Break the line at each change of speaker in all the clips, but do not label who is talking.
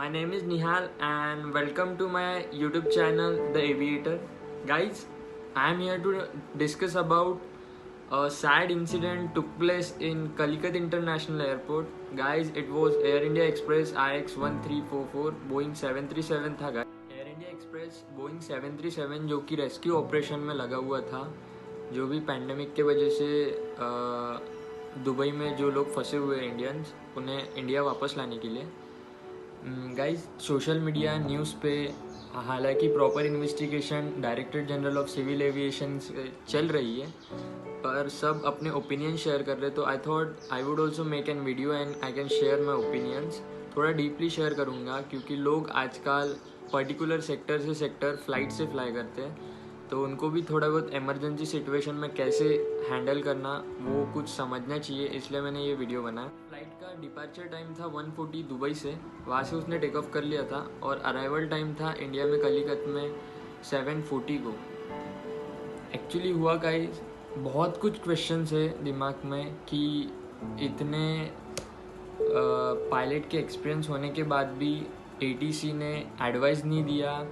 My name is Nihal and welcome to my YouTube channel The Aviator. Guys, I am here to discuss about a sad incident took place in Calicut International Airport. Guys, it was Air India Express IX1344 Boeing 737 था guys. Air India Express Boeing 737 जो कि rescue operation में लगा हुआ था, जो भी pandemic के वजह से दुबई में जो लोग फंसे हुए इंडियंस उन्हें इंडिया वापस लाने के लिए। गाइस, सोशल मीडिया न्यूज़ पे हालांकि proper investigation director general of civil aviation चल रही है, पर सब अपने ओपिनियन शेयर कर रहे, तो I thought I would also make an video and I can share my opinions. थोड़ा डीपली शेयर करूँगा क्योंकि लोग आजकल पर्टिकुलर सेक्टर से सेक्टर फ्लाइट से फ्लाई करते हैं, तो उनको भी थोड़ा बहुत इमरजेंसी सिचुएशन में कैसे हैंडल करना वो कुछ समझना चाहिए, इसलिए मैंने ये वीडियो बनाया। फ्लाइट का डिपार्चर टाइम था 1:40 दुबई से, वहाँ से उसने टेक ऑफ कर लिया था, और अराइवल टाइम था इंडिया में कलिकत में 7:40 को। एक्चुअली हुआ गाइस, बहुत कुछ क्वेश्चंस है दिमाग में कि इतने पायलट के एक्सपीरियंस होने के बाद भी एटीसी ने एडवाइस नहीं दिया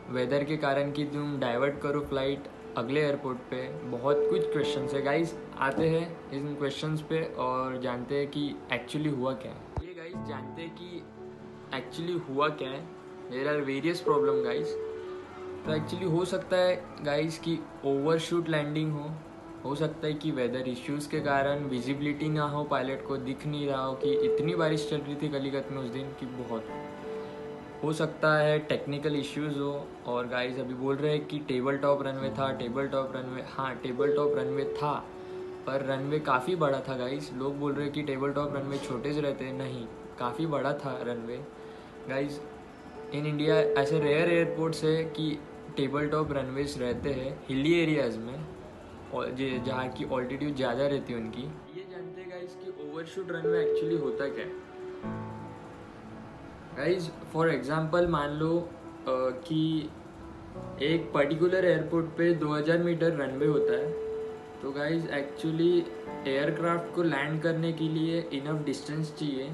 वेदर के कारण कि तुम डाइवर्ट करो फ्लाइट अगले एयरपोर्ट पे। बहुत कुछ क्वेश्चंस है गाइस, आते हैं इन क्वेश्चंस पे और जानते हैं कि एक्चुअली हुआ क्या है। ये गाइस जानते हैं कि एक्चुअली हुआ क्या है। There are various problem guys. तो एक्चुअली हो सकता है गाइस कि ओवरशूट लैंडिंग हो सकता है कि वेदर इश्यूज़ के कारण विजिबिलिटी ना हो, पायलट को दिख नहीं रहा हो कि इतनी बारिश चल रही थी कलिकत में उस दिन कि बहुत हो सकता है टेक्निकल इश्यूज़ हो। और गाइस अभी बोल रहे हैं कि टेबल टॉप रनवे था, टेबल टॉप रनवे, हाँ टेबल टॉप रनवे था, पर रनवे काफ़ी बड़ा था गाइस। लोग बोल रहे हैं कि टेबल टॉप रनवे छोटे से रहते हैं, नहीं काफ़ी बड़ा था रनवे गाइस। इन इंडिया ऐसे रेयर एयरपोर्ट्स है कि टेबल टॉप रनवेज रहते हैं हिली एरियाज़ में, और जहाँ की ऑल्टीट्यूड ज़्यादा रहती है उनकी। ये जानते हैं गाइस कि ओवरशूट रनवे एक्चुअली होता क्या है। गाइज फॉर एग्जांपल मान लो कि एक पर्टिकुलर एयरपोर्ट पे 2000 मीटर रनवे होता है, तो गाइज एक्चुअली एयरक्राफ्ट को लैंड करने के लिए इनफ डिस्टेंस चाहिए।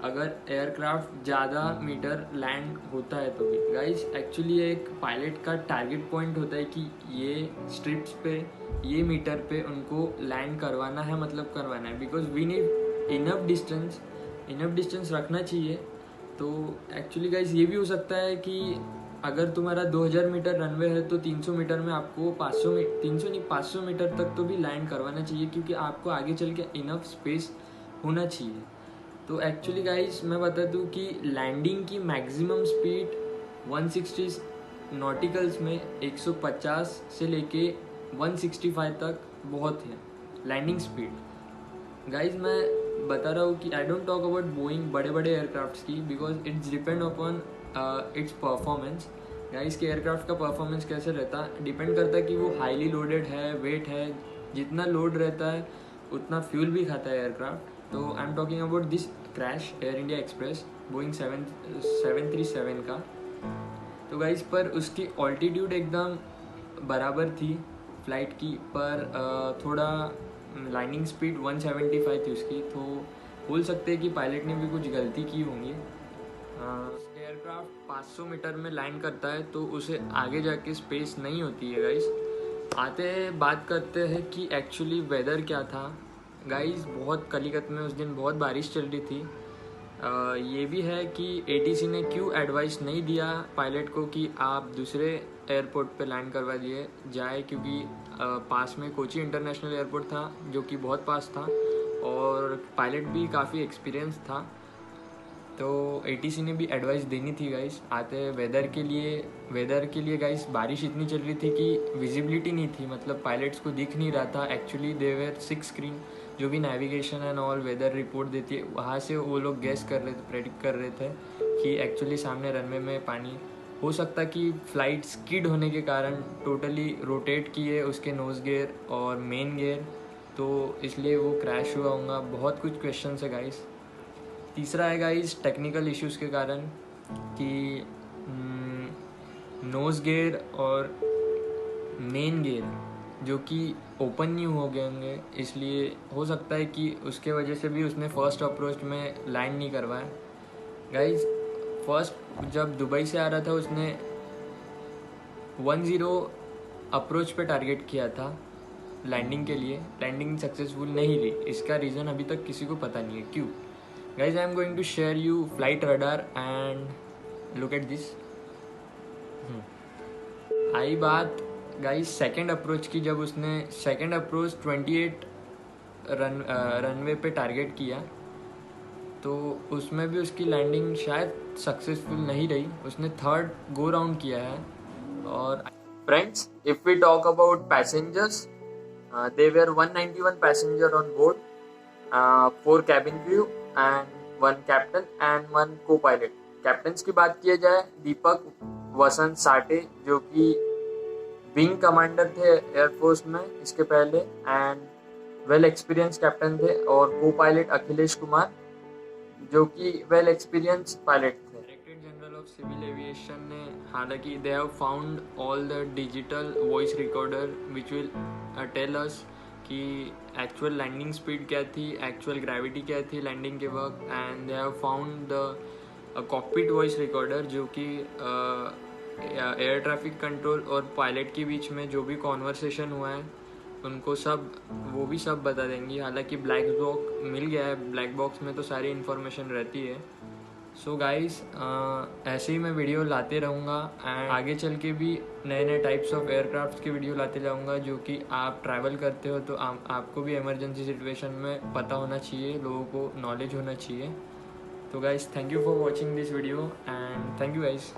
अगर एयरक्राफ्ट ज़्यादा मीटर लैंड होता है तो भी गाइज एक्चुअली एक पायलट का टारगेट पॉइंट होता है कि ये स्ट्रिप्स पे, ये मीटर पे उनको लैंड करवाना है, मतलब करवाना है, because we need enough distance रखना चाहिए। तो एक्चुअली गाइस ये भी हो सकता है कि अगर तुम्हारा 2000 मीटर रनवे है तो 300 मीटर में आपको 500 मीटर तक तो भी लैंड करवाना चाहिए, क्योंकि आपको आगे चल के इनफ स्पेस होना चाहिए। तो एक्चुअली गाइस मैं बता दूं कि लैंडिंग की मैक्सिमम स्पीड 160 नॉटिकल्स में 150 से लेके 165 तक बहुत है लैंडिंग स्पीड। गाइज मैं बता रहा हूँ कि I don't talk about Boeing बड़े बड़े एयरक्राफ्ट्स की, because it's depend upon its performance. Guys के एयरक्राफ्ट का परफॉर्मेंस कैसे रहता डिपेंड करता है कि वो हाईली लोडेड है, वेट है, जितना लोड रहता है उतना फ्यूल भी खाता है एयरक्राफ्ट। तो I am talking about this crash air India express Boeing 737 का। तो गाइस पर उसकी ऑल्टीट्यूड एकदम बराबर थी फ्लाइट की, पर थोड़ा लाइनिंग स्पीड 175 थी उसकी, तो बोल सकते हैं कि पायलट ने भी कुछ गलती की होंगी। एयरक्राफ्ट 500 मीटर में लैंड करता है तो उसे आगे जाके स्पेस नहीं होती है गाइस। आते हैं बात करते हैं कि एक्चुअली वेदर क्या था। गाइस बहुत कलिकत में उस दिन बहुत बारिश चल रही थी। ये भी है कि एटीसी ने क्यों एडवाइस नहीं दिया पायलट को कि आप दूसरे एयरपोर्ट पे लैंड करवा दिए जाए, क्योंकि पास में कोची इंटरनेशनल एयरपोर्ट था जो कि बहुत पास था और पायलट भी काफ़ी एक्सपीरियंस था, तो एटीसी ने भी एडवाइस देनी थी गाइस। आते हैं वेदर के लिए गाइस बारिश इतनी चल रही थी कि विजिबिलिटी नहीं थी, मतलब पायलट्स को दिख नहीं रहा था। एक्चुअली दे वेर 6 स्क्रीन, जो भी navigation and all weather report देती है वहाँ से वो लोग गेस कर रहे थे, प्रेडिक्ट कर रहे थे कि एक्चुअली सामने रनवे में पानी हो सकता कि फ्लाइट स्किड होने के कारण टोटली रोटेट किए उसके नोज गियर और मेन गियर, तो इसलिए वो क्रैश हुआ होगा। बहुत कुछ क्वेश्चन है गाइस। तीसरा है गाइस टेक्निकल इश्यूज़ के कारण कि नोज गियर और मेन गियर जो कि ओपन नहीं हो गए होंगे, इसलिए हो सकता है कि उसके वजह से भी उसने फर्स्ट अप्रोच में लैंड नहीं करवाया गाइज। फर्स्ट जब दुबई से आ रहा था उसने 10 अप्रोच पे टारगेट किया था लैंडिंग के लिए। लैंडिंग सक्सेसफुल नहीं रही, इसका रीज़न अभी तक किसी को पता नहीं है क्यों। Guys I am going to share you flight radar and look at this. आई बात गाइज सेकेंड अप्रोच की, जब उसने सेकेंड अप्रोच 28 रनवे पे टारगेट किया तो उसमें भी उसकी लैंडिंग शायद सक्सेसफुल नहीं रही। उसने थर्ड गो राउंड किया है। और friends, if we talk about passengers, they were 191 passenger on board, 4 cabin crew and 1 captain and 1 को पायलट। कैप्टन्स की बात किया जाए, दीपक वसंत साठे जो कि विंग कमांडर थे एयरफोर्स में इसके पहले एंड वेल एक्सपीरियंस कैप्टन थे, और को पायलट अखिलेश कुमार जो कि वेल एक्सपीरियंस पायलट थे। Director general of civil aviation ने हालांकि they have found all the digital voice recorder which will tell us कि एक्चुअल लैंडिंग स्पीड क्या थी, एक्चुअल ग्रेविटी क्या थी लैंडिंग के वक्त, and they have found the cockpit voice recorder जो कि एयर ट्रैफिक कंट्रोल और पायलट के बीच में जो भी कॉन्वर्सेशन हुआ है उनको सब, वो भी सब बता देंगी। हालांकि ब्लैक बॉक्स मिल गया है, ब्लैक बॉक्स में तो सारी इन्फॉर्मेशन रहती है। सो गाइस, ऐसे ही मैं वीडियो लाते रहूँगा एंड आगे चल के भी नए नए टाइप्स ऑफ एयरक्राफ्ट की वीडियो लाते जाऊँगा जो कि आप ट्रैवल करते हो तो आपको भी इमरजेंसी सिचुएशन में पता होना चाहिए, लोगों को नॉलेज होना चाहिए। तो guys, thank you for watching this video and thank you guys.